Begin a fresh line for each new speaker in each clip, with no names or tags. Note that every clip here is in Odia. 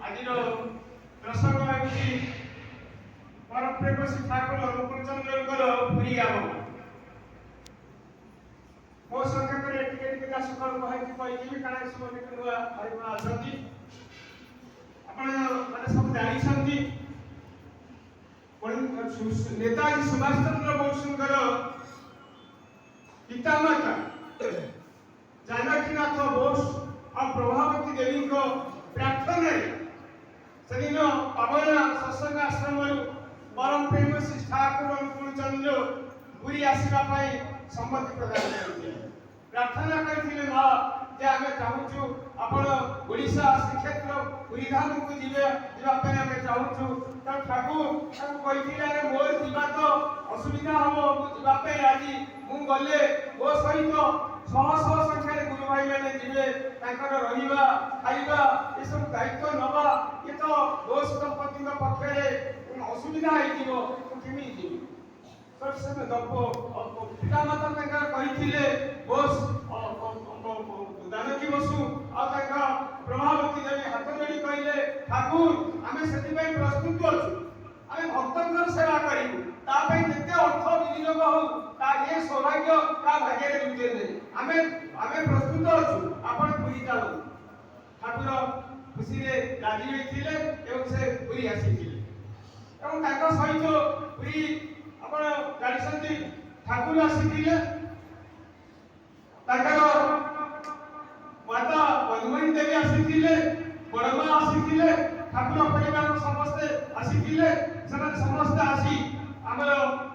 ଆଜିର ପ୍ରସଙ୍ଗ ହେଉଛି ପରପ୍ରେମୀ ଠାକୁର ଅନୁକୂଳଚନ୍ଦ୍ରଙ୍କର ପୁରୀ ଆଗମନ। ମୋ ସଂକ୍ଷେପରେ ଟିକେ ଟିକେ ତା ସକାଳୁ କହିଯିବି କାରଣ ଏ ସବୁ ଟିକେ ନୂଆ ଭାଇମାନେ ଅଛନ୍ତି। ଆପଣ ମାନେ ସବୁ ଜାଣିଛନ୍ତି ନେତାଜୀ ସୁଭାଷ ଚନ୍ଦ୍ର ବୋଷଙ୍କର ପିତାମାତା ଜାନକୀନାଥ ବୋଷ ଆଉ ପ୍ରଭାବତୀ ଦେବୀଙ୍କ ପ୍ରାର୍ଥନାରେ ସେଦିନ ପାବନ ସତ୍ସଙ୍ଗ ଆଶ୍ରମରୁ ପରମ ପ୍ରେମ ଶ୍ରୀ ଠାକୁର ଅନୁକୂଳଚନ୍ଦ୍ର ପୁରୀ ଆସିବା ପାଇଁ ସମ୍ମତି ପ୍ରଦାନ କରିଥିଲେ। ପ୍ରାର୍ଥନା କରିଥିଲେ ମା ଯେ ଆମେ ଚାହୁଁଛୁ ଆପଣ ଓଡ଼ିଶା ଶ୍ରୀକ୍ଷେତ୍ର ପୁରୀଧାମକୁ ଯିବା ପାଇଁ ଆମେ ଚାହୁଁଛୁ। ତେଣୁ ଠାକୁର ତାଙ୍କୁ କହିଥିଲେ ଆରେ ମୋର ଯିବା ତ ଅସୁବିଧା ହବ, ମୁଁ ଯିବା ପାଇଁ ରାଜି। ମୁଁ ଗଲେ ମୋ ସହିତ ଶହ ଶହ ସଂଖ୍ୟାରେ ଗୁରୁ ଭାଇମାନେ ଯିବେ, ତାଙ୍କର ରହିବା ଖାଇବା ଏସବୁ ଦାୟିତ୍ୱ ନେବା ଏ ତ ବୋଷ ଦମ୍ପତିଙ୍କ ପକ୍ଷରେ ଅସୁବିଧା ହେଇଯିବ, ମୁଁ କେମିତି ଯିବି? ପିତାମାତା ତାଙ୍କର କହିଥିଲେ ବୋଷ ଜାନକୀ ବସୁ ଆଉ ତାଙ୍କ ପ୍ରଭାବତୀ ଦେବୀ ହାତ ଯୋଡ଼ି କହିଲେ ଠାକୁର ଆମେ ସେଥିପାଇଁ ପ୍ରସ୍ତୁତ ଅଛୁ, ଆମେ ଭକ୍ତଙ୍କର ସେବା କରିବୁ, ତା ପାଇଁ ଯେତେ ଅର୍ଥ ବିନିଯୋଗ ହଉ ତା ଏ ସୌଭାଗ୍ୟ ତା ଭାଗ୍ୟରେ ଜୁଟେ ନାହିଁ, ଆମେ ପ୍ରସ୍ତୁତ ଅଛୁ, ଆପଣ ପୁରୀ ଚାଲନ୍ତୁ। ଠାକୁର ଖୁସିରେ ରାଜି ହୋଇଥିଲେ ଏବଂ ସେ ପୁରୀ ଆସିଥିଲେ ଏବଂ ତାଙ୍କ ସହିତ ପୁରୀ ଆପଣ ଜାଣିଛନ୍ତି ଠାକୁର ଆସିଥିଲେ, ତାଙ୍କର ମାତା ପଦ୍ମିନୀ ଦେବୀ ଆସିଥିଲେ, ବଡ଼ମା ଆସିଥିଲେ, ଠାକୁର ପରିବାର ସମସ୍ତେ ଆସିଥିଲେ। ସେମାନେ ସମସ୍ତେ ଆସି ଆମର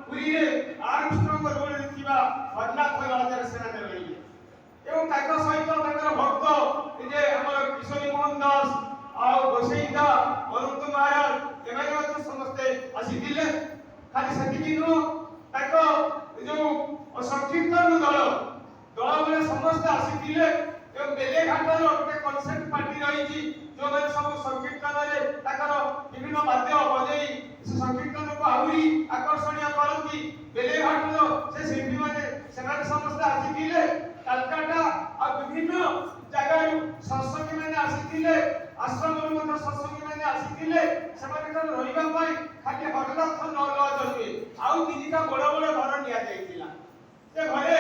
ପୁରୀରେ ଆର୍ମଷ୍ଟ୍ରଙ୍ଗ ରୋଡରେ ଥିବା ହରନାଥ ଲଜରେ ସେମାନେ ରହିଲେ ଏବଂ ତାଙ୍କ ସହିତ ତାଙ୍କର ଭକ୍ତ ଯେ ଆମର କିଶୋରୀ ମୋହନ ଦାସ ଆଉ ଗୋସେଇଦା ଅନନ୍ତ ମହାରାଜ ଏମାନେ ମଧ୍ୟ ସମସ୍ତେ ଆସିଥିଲେ। ଖାଲି ସେତିକି ନୁହଁ, ତାଙ୍କ ଯୋଉ ସଂକୀର୍ତ୍ତନ ଦଳ ମାନେ ସମସ୍ତେ ଆସିଥିଲେ ଏବଂ ବେଲେଘାଟର ଗୋଟେ କନସେପ୍ଟ ପାର୍ଟି ରହିଛି ଯୋଉମାନେ ସବୁ ସଂକୀର୍ତ୍ତନରେ ତାଙ୍କର ବିଭିନ୍ନ ବାଦ୍ୟ ବଜେଇ ସେ ସଂକୀର୍ତ୍ତନକୁ ଆହୁରି ଆକର୍ଷଣୀୟ କରନ୍ତି। ବେଲେଘାଟର ସେ ଶିଳ୍ପୀମାନେ ସେମାନେ ସମସ୍ତେ ଆସିଥିଲେ। କାଲକାଟା ଆଉ ବିଭିନ୍ନ ଜାଗାରୁ ସତ୍ସଙ୍ଗୀମାନେ ଆସିଥିଲେ, ଆଶ୍ରମରୁ ମଧ୍ୟ ସତ୍ସଙ୍ଗୀମାନେ ଆସିଥିଲେ। ସେମାନଙ୍କର ରହିବା ପାଇଁ ଖାଲି ହରନାଥ ଲଜ ନୁହେଁ, ଆଉ ତିନିଟା ବଡ଼ ବଡ଼ ଘର ନିଆଯାଇଥିଲା। ସେ ଘରେ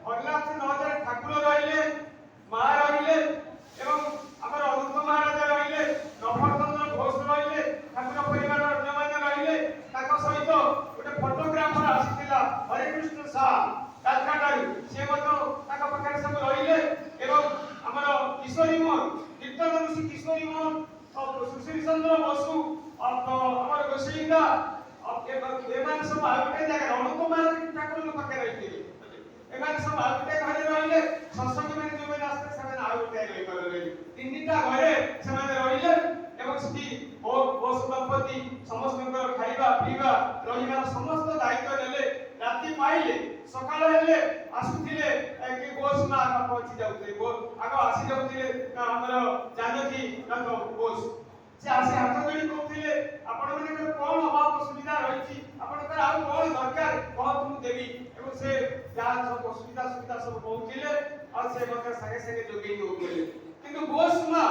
ହରନାଥ ଲଜରେ ଠାକୁର ରହିଲେ, ମା ରହିଲେ ଏବଂ ଆମର ଅନନ୍ତ ମହାରାଜ ରହିଲେ, ନଭରଚନ୍ଦ୍ର ଘୋଷ ରହିଲେ, ଠାକୁର ପରିବାରର ଅନ୍ୟମାନେ ରହିଲେ। ତାଙ୍କ ସହିତ ଗୋଟେ ଫଟୋଗ୍ରାଫର ଆସିଥିଲା ହରେକୃଷ୍ଣ ସାହା କାଲକାଟାରୁ, ସେ ମଧ୍ୟ ତାଙ୍କ ପାଖରେ ସବୁ ରହିଲେ ଏବଂ ଆମର କିଶୋରୀ ମୋହନ କୀର୍ତ୍ତନ ଋଷି କିଶୋରୀ ମୋହନ ସୁଶୀଲ ଚନ୍ଦ୍ର ବସୁ ଆମର ଗୋସେଇଦା ଏମାନେ ସବୁ ଆଉ ଗୋଟେ ଜାଗାରେ ଅନନ୍ତ ମହାରାଜ ଠାକୁରଙ୍କ ପାଖରେ ରହିଥିଲେ। ଏମାନେ ସବୁ ଆଉ ଗୋଟେ ଘରେ ରହିଲେ, ସତ୍ସଙ୍ଗୀମାନେ ଯୋଉମାନେ ଆସିଥିଲେ ସେମାନେ ଆଉ ଗୋଟେ ଘରେ ରହିଲେ। ତିନିଟା ଘରେ ସେମାନେ ରହିଲେ ଏବଂ ସେଠି ବୋଷ ଦମ୍ପତି ସମସ୍ତଙ୍କର ଖାଇବା ପିଇବା ରହିବାର ସମସ୍ତ ଦାୟିତ୍ୱ ନେଲେ। ରାତି ପାଇଲେ ସକାଳ ହେଲେ ଆସୁଥିଲେ କି ବୋଷ ମା ପହଞ୍ଚି ଯାଉଥିଲେ, ଆଗ ଆସି ଯାଉଥିଲେ ଆମର ଜାନକୀ ନାଥ ବୋଷ। ସେ ଆସି ହାତ ଯୋଡ଼ି କହୁଥିଲେ ଆପଣ ମାନଙ୍କର କଣ ଅଭାବ ଅସୁବିଧା ରହିଛି, ଆପଣଙ୍କର ଆଉ କଣ ଦରକାର କହନ୍ତୁ ମୁଁ ଦେବି ଏବଂ ସେ ଯାହା ସବୁ ସୁବିଧା ସବୁ କହୁଥିଲେ ଆଉ ସେ ମଧ୍ୟ ସାଙ୍ଗେ ସାଙ୍ଗେ ଯୋଗେଇ ଦଉଥିଲେ। କିନ୍ତୁ ବୋଷ ମା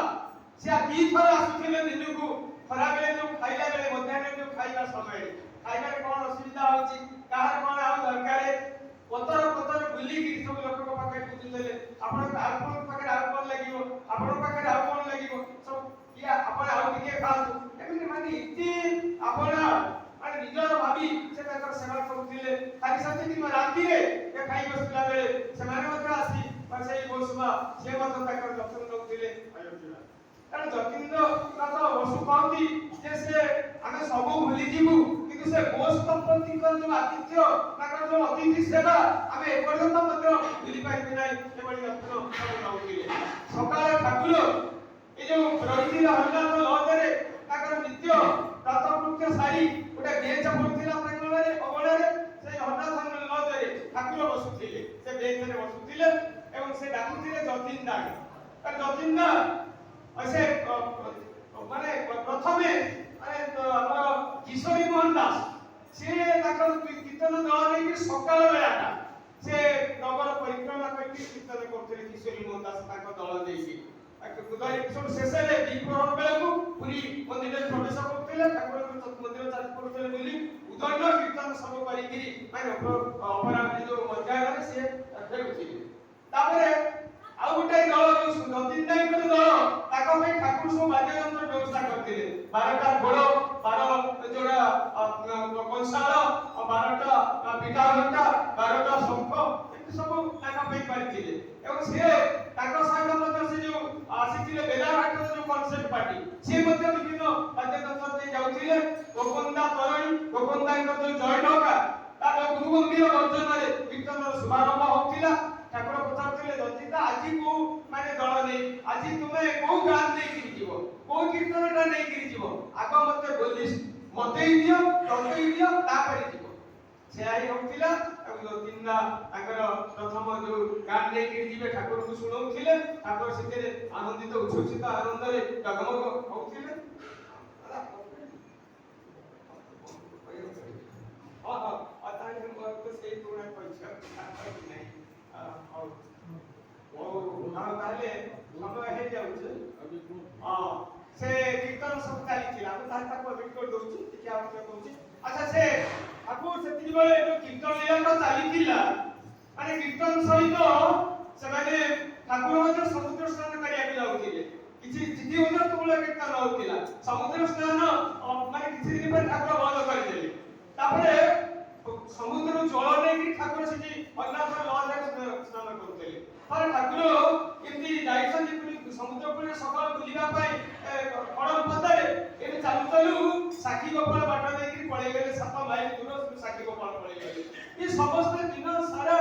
ସେ ଦିଥର ଆସୁଥିଲେ ଦିନକୁ, ଖରାବେଳେ ଯୋଉ ଖାଇଲା ବେଳେ ମଧ୍ୟାହ୍ନ ଯୋଉ ଖାଇବା ସମୟରେ ଖାଇବାରେ କଣ ଅସୁବିଧା ହଉଛି, କାହାର କଣ ଆଉ ଦରକାର, ପତର ବୁଲିକି ସବୁ ଲୋକଙ୍କ ପାଖରେ ବୁଝୁଥିଲେ ଆପଣଙ୍କ ପାଖରେ ଆଉ କଣ ଲାଗିବ, ଆପଣଙ୍କ ପାଖରେ ଆଉ କଣ ଲାଗିବ, ସବୁ ଇଏ ଆପଣ ଆଉ ଟିକେ ଖାଆନ୍ତୁ, ଏମିତି ମାନେ ଇତି ଆପଣ ମାନେ ନିଜର ଭାବି ସେ ତାଙ୍କର ସେବା କରୁଥିଲେ। ଖାଲି ସେତିକି ରାତିରେ ଖାଇ ବସିଲା ବେଳେ ସେମାନେ ମଧ୍ୟ ଆସି ସେଇ ବୋଷମା ସେ ମଧ୍ୟ ତାଙ୍କର ଯତ୍ନ ନେଉଥିଲେ। କାରଣ ଯତୀନ୍ଦ୍ରନାଥ ବସୁ କହନ୍ତି ଯେ ସେ ଆମେ ସବୁ ଭୁଲିଯିବୁ କିନ୍ତୁ ସେ ବୋଷ ଦମ୍ପତିଙ୍କର ଯୋଉ ଆତିଥ୍ୟ ତାଙ୍କର ଯୋଉ ଅତିଥି ସେବା ଆମେ ଏପର୍ଯ୍ୟନ୍ତ ମଧ୍ୟ ଭୁଲି ପାରିବୁ ନାହିଁ, ଏଭଳି ଯତ୍ନ ନେଉଥିଲେ। ସକାଳେ ଠାକୁର ଏ ଯୋଉ ରହିଥିଲେ ହରନାଥ ଲଜରେ ତାଙ୍କର ନିତ୍ୟ ପ୍ରାତଃକୃତ୍ୟ ସାରି ଗୋଟେ ବେଞ୍ଚ ପଡିଥିଲା ପ୍ରାଙ୍ଗଣରେ ଅଗଣାରେ, ସେଇ ହରନାଥ ଲଜରେ ଠାକୁର ବସୁଥିଲେ, ସେ ବେଞ୍ଚରେ ବସୁଥିଲେ ଏବଂ ସେ ଡାକୁଥିଲେ ଯତୀନ୍ଦ୍ର। ଯତୀନ୍ଦ୍ର ସେ ମାନେ ପ୍ରଥମେ ଆମର କିଶୋରୀ ମୋହନ ଦାସ ସେ ତାଙ୍କର କୀର୍ତ୍ତନ ଦଳ ନେଇକି ସକାଳ ବେଳାଟା ସେ ନଗର ପରିକ୍ରମା କରିକି କୀର୍ତ୍ତନ କରୁଥିଲେ। କିଶୋରୀ ମୋହନ ଦାସ ତାଙ୍କ ଦଳ ନେଇକି ଶେଷରେ ଦ୍ୱିପ୍ରହର ବେଳକୁ କରିଥିଲେ। ତାପରେ ଆଉ ଗୋଟେ ଦଳ ଯୋଉ ଯତୀନ ନାୟକର ଦଳ ତାଙ୍କ ପାଇଁ ଠାକୁର ସବୁ ବାଦ୍ୟଯନ୍ତ୍ର ବ୍ୟବସ୍ଥା କରିଥିଲେ। 12ଟା ଘୋଳ, 12 ଯୋଡ଼ା କଂସାଳ, 12ଟା ପିଠା ଘଣ୍ଟା, 12ଟା ଶଙ୍ଖ, ଏମିତି ସବୁ ତାଙ୍କ ପାଇଁ କରିଥିଲେ। ଏବଂ ସେ ତାଙ୍କ ସହିତ ମଧ୍ୟ ସେ ଯୋଉ ଆସିଥିଲେ ବେଲାଘାଟର ଯୋଉ କନସେପ୍ଟ ପାର୍ଟି, ସେ ମଧ୍ୟ ବିଭିନ୍ନ ବାଦ୍ୟଯନ୍ତ୍ର ଦେଇ ଯାଉଥିଲେ। ଗୋପନ୍ଦା ତରଣୀ, ଗୋପନ୍ଦାଙ୍କର ଯୋଉ ଜୟ ଢକା ତାର ଗୁରୁଗମ୍ଭୀର ଗର୍ଜନରେ କୀର୍ତ୍ତନର ଶୁଭାରମ୍ଭ ହଉଥିଲା। ଠାକୁର ପଚାରୁଥିଲେ ରଚିତା ଆଜି କୋଉ ମାନେ ଦଳ ନେଇ, ଆଜି ତୁମେ କୋଉ ଗାଁ ନେଇକିରି ଯିବ, କୋଉ କୀର୍ତ୍ତନଟା ନେଇକିରି ଯିବ, ଆଗ ମତେ ବୋଲିସ୍ ମତେ ଦିଅ, ତତେ ଦିଅ, ତାପରେ ଯିବ। ସେୟା ହିଁ ହଉଥିଲା। ଏବଂ ଯତୀନ ତାଙ୍କର ପ୍ରଥମ ଯୋଉ ଗାଁ ନେଇକିରି ଯିବେ ଠାକୁରଙ୍କୁ ଶୁଣଉଥିଲେ। ଠାକୁର ସେଥିରେ ଆନନ୍ଦିତ ଉଚ୍ଛ୍ୱସିତ ଆନନ୍ଦରେ ଡଗମଗ ହଉଥିଲେ। ତାହେଲେ ମୁଁ ତ ସେଇ ପୁରୁଣା ପଇସା ନାହିଁ। ତାହେଲେ ସମୟ ହେଇଯାଉଛି। ସେ କୀର୍ତ୍ତନ ସବୁ ଚାଲିଥିଲା, ମୁଁ ତାକୁ ଏଡିଟ୍ କରିଦଉଛି, ଟିକେ ଆଉଥରେ କହୁଛି। ଆଚ୍ଛା, ସେ ଠାକୁର ସେତିକିବେଳେ ଯୋଉ କୀର୍ତ୍ତନ ଲୀଳାଟା ଚାଲିଥିଲା, ମାନେ କୀର୍ତ୍ତନ ସହିତ ସେମାନେ ଠାକୁର ମଧ୍ୟ ସମୁଦ୍ର ସ୍ନାନ କରିବାକୁ ଯାଉଥିଲେ। କିଛି ତୁମୂଳ କୀର୍ତ୍ତନ ହଉଥିଲା। ସମୁଦ୍ର ସ୍ନାନ ମାନେ କିଛି ଦିନ ପରେ ଠାକୁର ବନ୍ଦ କରିଦେଲେ। ତାପରେ ସମୁଦ୍ର ଜଳ ନେଇକି ଠାକୁର ସେଠି ଅନ୍ନାଥର ଲହରରେ ସ୍ନାନ କରୁଥିଲେ। ଥରେ ଠାକୁର ଏମିତି ଯାଇଛନ୍ତି ସମୁଦ୍ର କୂଳରେ ସକାଳୁ ବୁଲିବା ପାଇଁ କଡ଼ମ ପଦାରେ, ଏଠି ଚାଲୁ ଚାଲୁ ସାକ୍ଷୀ ଗୋପାଳ ବାଟ ଦେଇକି ପଳେଇଗଲେ। 7 ମାଇଲ ଦୂର ସାକ୍ଷୀ ଗୋପାଳ ପଳେଇଗଲେ। ଏ ସମସ୍ତେ ଦିନ ସାରା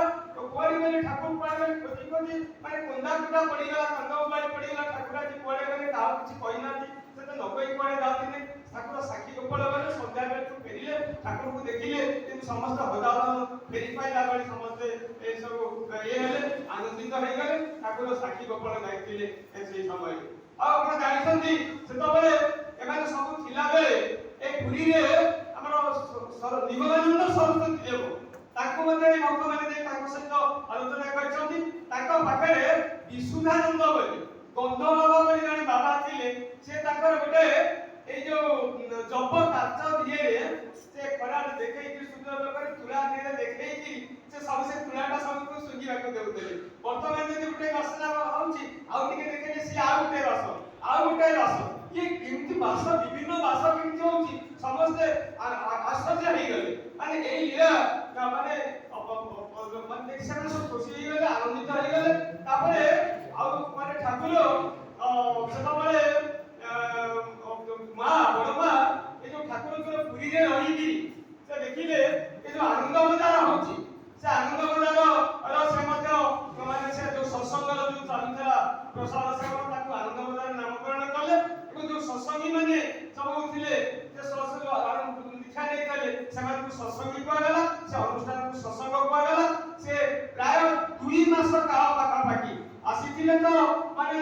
କୁଆଡେ ଗଲେ, ଠାକୁର କୁଆଡେ ଗଲେ ଖୋଜି ଖୋଜି ମାନେ କୁନ୍ଦା କୁଟା ପଡିଗଲା, କନ୍ଦମବାଳି ପଡିଗଲା। ଠାକୁର ଆଜି କୁଆଡେ ଗଲେ କାହାକୁ କିଛି କହିନାହାନ୍ତି। ସେ ତ ନକହି କୁଆଡେ ଯାଉଥିଲେ। ଠାକୁର ସାକ୍ଷୀ ଗୋପାଳ ଗଲେ, ସନ୍ଧ୍ୟା ବେଳକୁ ଫେରିଲେ, ଠାକୁରଙ୍କୁ ଦେଖିଲେ, କିନ୍ତୁ ସମସ୍ତେ ହଦାହଦ ଫେରି ପାଇଲା ବେଳେ ସମସ୍ତେ ଏସବୁ ହେଲେ ଆନନ୍ଦିତ ହେଇଗଲେ। ଠାକୁର ସାକ୍ଷୀ ଗୋପାଳ ଯାଇଥିଲେ ସେଇ ସମୟରେ। ଆଉ ଆପଣ ଜାଣିଛନ୍ତି ସେତେବେଳେ ଏମାନେ ସବୁ ଥିଲାବେଳେ ଏ ପୁରୀରେ ଆମର ନିଗମାନନ୍ଦ ସରସ୍ୱତୀ ଦେବ ତାଙ୍କୁ ମଧ୍ୟ এই ଭକ୍ତମାନେ ଯାଇ ତାଙ୍କ ସହିତ ଆଲୋଚନା କରିଛନ୍ତି। ତାଙ୍କ ପାଖରେ ବିଶୁଦ୍ଧାନନ୍ଦ ବୋଲି ଗନ୍ଧ ବାବା ବୋଲି ଜଣେ ବାବା ଥିଲେ। ସେ ତାଙ୍କର ଗୋଟେ এই ଯୋଉ ଜପ କାଚ ଦିଏରେ ସେ ଖରାରେ ଦେଖେଇକି ସୁନ୍ଦର କରି ତୁଳା ଦିଏରେ ଦେଖେଇକି ସେ ସବୁ ସେ ତୁଳାଟା ସବୁକୁ ସୁଙ୍ଗିବାକୁ ଦେଉଥିଲେ। ବର୍ତ୍ତମାନ ଯଦି ଗୋଟେ ବାସନା ହଉଛି ଆଉ ଟିକେ ଦେଖେଇଲେ ସିଏ ଆଉ ଗୋଟେ ରସ, ଆଉ ଗୋଟେ ରସ, ଇଏ କେମିତି ବାସ ବିଭିନ୍ନ ବାସ କେମିତି ହଉଛି ସମସ୍ତେ ଆଶ୍ଚର୍ଯ୍ୟ ହେଇଗଲେ। ମାନେ ଏଇ ଲୀଳା ମାନେ ସେମାନେ ସବୁ ଖୁସି ହେଇଗଲେ, ଆନନ୍ଦିତ ହେଇଗଲେ। ତାପରେ ଆଉ ମାନେ ଠାକୁର ସେତେବେଳେ ମା ବଡ଼ ମା ଏ ଯୋଉ ଠାକୁରଙ୍କର ପୁରୀରେ ରହିକି ସେ ଦେଖିଲେ ଏ ଯୋଉ ଆନନ୍ଦ ବଜାର ହଉଛି, ସେ ଆନନ୍ଦ ବଜାର ସେ ମଧ୍ୟ ମାନେ ସେ ଯୋଉ ସତ୍ସଙ୍ଗର ଯୋଉ ଚାଲୁଥିଲା ପ୍ରସାଦ ସେବନ ତାକୁ ଆନନ୍ଦ ବଜାର ନାମକରଣ କଲେ। ଏବଂ ଯୋଉ ସତ୍ସଙ୍ଗୀ ମାନେ ସବୁ ଥିଲେ ସେ ସତ୍ସଙ୍ଗ ଦୀକ୍ଷା ନେଇଥିଲେ ସେମାନଙ୍କୁ ସତ୍ସଙ୍ଗୀ କୁହାଗଲା। ସେ ଅନୁଷ୍ଠାନକୁ ସତ୍ସଙ୍ଗ କୁହାଗଲା। ସେ ପ୍ରାୟ 2 ମାସ କାଳ ପାଖାପାଖି ଆସିଥିଲେ। ତ ମାନେ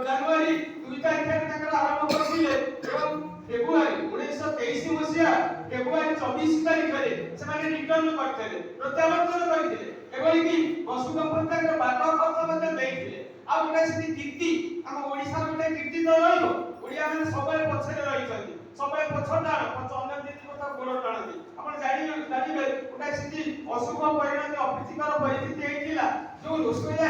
ଜାନୁଆରୀ 2 ତାରିଖରେ ତାଙ୍କର ଆରମ୍ଭ କରିଥିଲେ ଏବଂ ଫେବୃଆରୀ 1923 ମସିହା ଫେବୃଆରୀ 24 ତାରିଖରେ ସେମାନେ ରିଟର୍ନ କରିଥିଲେ, ପ୍ରତ୍ୟାବର୍ତ୍ତନ କରିଥିଲେ। ଏଭଳିକି ବସୁଦମ୍ପତି ତାଙ୍କର ବାଟ ଖର୍ଚ୍ଚ ମଧ୍ୟ ଦେଇଥିଲେ। ଆଉ ଗୋଟେ ସେଠି କୀର୍ତ୍ତି, ଆମ ଓଡ଼ିଶାର ଗୋଟେ କୀର୍ତ୍ତି ତ ରହିବ। ଓଡ଼ିଆ ମାନେ ସବୁବେଳେ ପଛରେ ରହିଛନ୍ତି, ସବୁବେଳେ ପଛ ଟାଣ, ଅନ୍ୟ ଯେତିକି କଥା ଗୋଡ଼ ଟାଣନ୍ତି। ଆପଣ ଜାଣିବେ ଗୋଟେ ସେଠି ଅଶୁଭ ପରିଣତି, ଅପ୍ରୀତିକର ପରିସ୍ଥିତି ହେଇଥିଲା। ଯୋଉ ରୋଷେଇଆ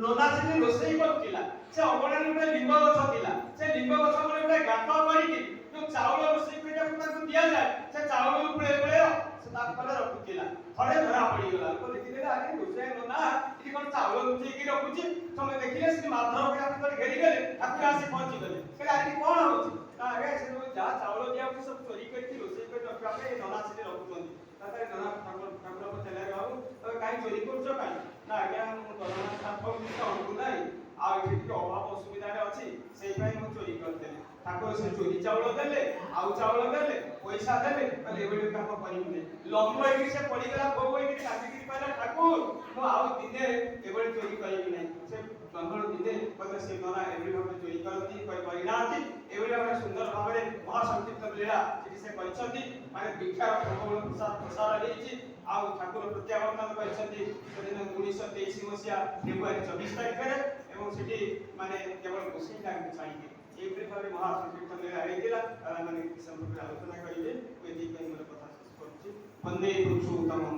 ନନା ସେଠି ରୋଷେଇ କରୁଥିଲା, ସେ ଅଗଣାରେ ଗୋଟେ ଲିମ୍ବ ଗଛ ଥିଲା। ସେ ଲିମ୍ବ ଗଛ ଉପରେ ଗୋଟେ ଗାତ କରିକି ଯୋଉ ଚାଉଳ ରୋଷେଇ କରିବାକୁ ତାକୁ ଦିଆଯାଏ, ସେ ଚାଉଳ ଉପରେ ସେ ତା ଉପରେ ରଖୁଥିଲା। ଥରେ ଧରା ପଡ଼ିଗଲା, ଲୋକ ଦେଖିଦେଲେ ଆରେ ରୋଷେଇଆ ନନା ଏଠି କ'ଣ ଚାଉଳ ଲୁଚେଇକି ରଖୁଛି। ତମେ ଦେଖିଲେ ସେ ମାଧବ ଭିତରେ ଘେରିଗଲେ, ଠାକୁର ଆସି ପହଞ୍ଚିଗଲେ। କହିଲେ ଆଜି କ'ଣ ହଉଛି? ନା ଆଜ୍ଞା ସେ ଯାହା ଚାଉଳ ଦିଆହଉଛି ସବୁ ଚୋରି କରିକି ରୋଷେଇ କରି ରଖିବା ପାଇଁ ନନା ସେଠି ରଖୁଛନ୍ତି। ତାପରେ ନନା ଠାକୁର ପଚାରିଲେ ବାବୁ ତମେ କାହିଁ ଚୋରି କରୁଛ କାହିଁ? ନା ଆଜ୍ଞା ମୁଁ ଦରମା ଛାପ କିଛି ଅଣକୁ ନାହିଁ, ଆଉ ଏଠି ଟିକେ ଅଭାବ ଅସୁବିଧାରେ ଅଛି, ସେଇପାଇଁ ମୁଁ ଚୋରି କରିଦେଲି। ଠାକୁର ସେ ଚୋରି ଚାଉଳ ଦେଲେ, ଆଉ ଚାଉଳ ଦେଲେ, ପଇସା ଦେଲେ, କହିଲେ ଏଭଳି କାମ କରିବୁନି। ଲମ୍ବ ହେଇକି ସେ ପଡ଼ିଗଲା, ବୋଉ ହେଇକି କାନ୍ଦିକି କହିଲା ଠାକୁର ମୁଁ ଆଉ ଦିନେ ଏଭଳି ଚୋରି କରିବି ନାହିଁ। ସେ ଜନ୍ମର ଦିନେ ବୋଧେ ସେ ନନା ଏଭଳି ଭାବରେ ଚୋରି କରନ୍ତି କରିନାହାନ୍ତି। ଏଭଳି ଭାବରେ ସୁନ୍ଦର ଭାବରେ ମହାସଂକ୍ଷିପ୍ତ ଲୀଳା ସେଠି ସେ କରିଛନ୍ତି। ମାନେ ଭିକ୍ଷାର ପ୍ରସାର ହେଇଛି। ଆଉ ଠାକୁର ପ୍ରତ୍ୟାବର୍ତ୍ତନ କରିଛନ୍ତି ସେଦିନ 1923 ମସିହା ଫେବୃଆରୀ 24 ତାରିଖରେ। ଏବଂ ସେଠି ମାନେ କେବଳ ଗୋସାଇଁ ତାଙ୍କୁ ଛାଡ଼ିକି ଏଇଭଳି ଭାବରେ ମହାସଂକ୍ଷିପ୍ତ ଲୀଳା ହେଇଥିଲା। ମାନେ ସମ୍ପର୍କରେ ଆଲୋଚନା କରିବେ, ଏଥିପାଇଁ ମୋର କଥା ଶେଷ କରୁଛି। ବନ୍ଦେ ପୁରୁଷୋତ୍ତମଂ